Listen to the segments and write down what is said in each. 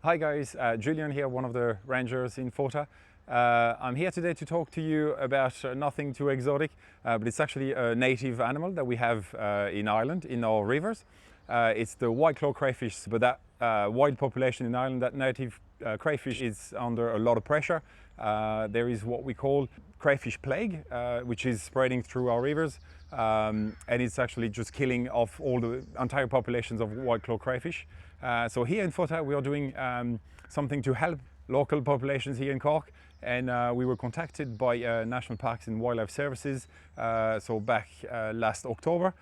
Hi guys, Julien here, one of the rangers in Fota. I'm here today to talk to you about nothing too exotic, but it's actually a native animal that we have in Ireland, in our rivers. It's the white-clawed crayfish, but that wild population in Ireland, that native crayfish is under a lot of pressure. There is what we call crayfish plague, which is spreading through our rivers, and it's actually just killing off all the entire populations of white-clawed crayfish. So here in Fota we are doing something to help local populations here in Cork, and we were contacted by National Parks and Wildlife Services so back last October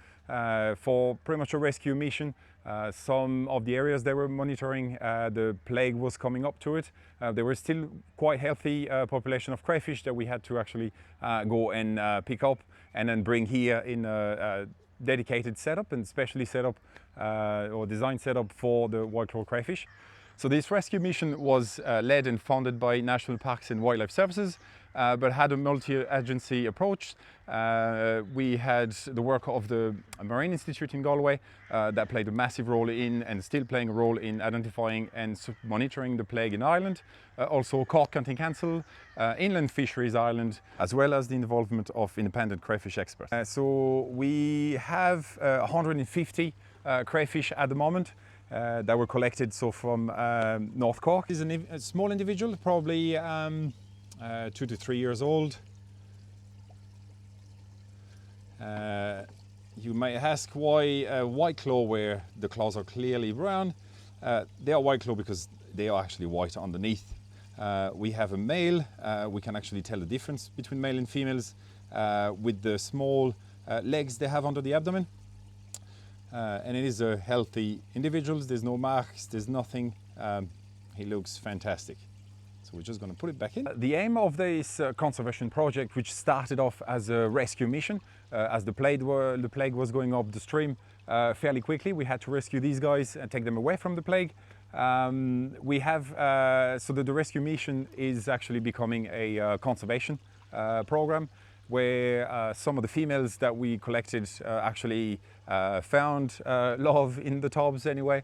for pretty much a rescue mission. Some of the areas they were monitoring, the plague was coming up to it. There were still quite healthy population of crayfish that we had to actually go and pick up and then bring here in a dedicated setup and specially set up or designed setup for the white-clawed crayfish. So this rescue mission was led and funded by National Parks and Wildlife Services, but had a multi-agency approach. We had the work of the Marine Institute in Galway that played a massive role in and still playing a role in identifying and monitoring the plague in Ireland. Also Cork County Council, Inland Fisheries Ireland, as well as the involvement of independent crayfish experts. So we have 150 crayfish at the moment that were collected from North Cork. He's a small individual, probably 2 to 3 years old. You may ask why white claw where the claws are clearly brown. They are white claw because they are actually white underneath. We have a male. We can actually tell the difference between male and females with the small legs they have under the abdomen. And it is a healthy individual. There's no marks, there's nothing. He looks fantastic. So we're just going to put it back in. The aim of this conservation project, which started off as a rescue mission, as the plague was going up the stream fairly quickly, we had to rescue these guys and take them away from the plague. We have, so the rescue mission is actually becoming a conservation program, where some of the females that we collected actually found love in the tubs anyway.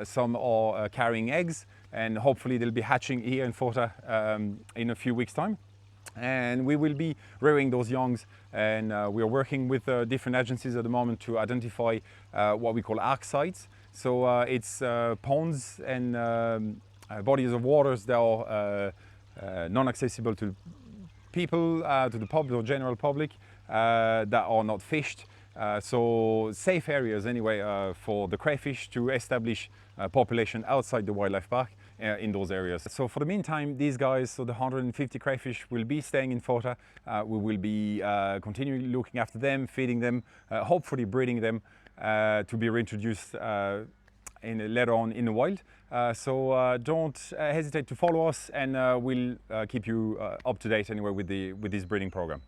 Some are carrying eggs, and hopefully they'll be hatching here in Fota in a few weeks' time. And we will be rearing those youngs, and we are working with different agencies at the moment to identify what we call arc sites. So it's ponds and bodies of waters that are non-accessible to people, to the public or general public, that are not fished. So safe areas anyway for the crayfish to establish a population outside the wildlife park in those areas. So for the meantime, these guys, so the 150 crayfish, will be staying in Fota. We will be continually looking after them, feeding them, hopefully breeding them to be reintroduced later on in the wild. So don't hesitate to follow us, and we'll keep you up to date anyway with this breeding program.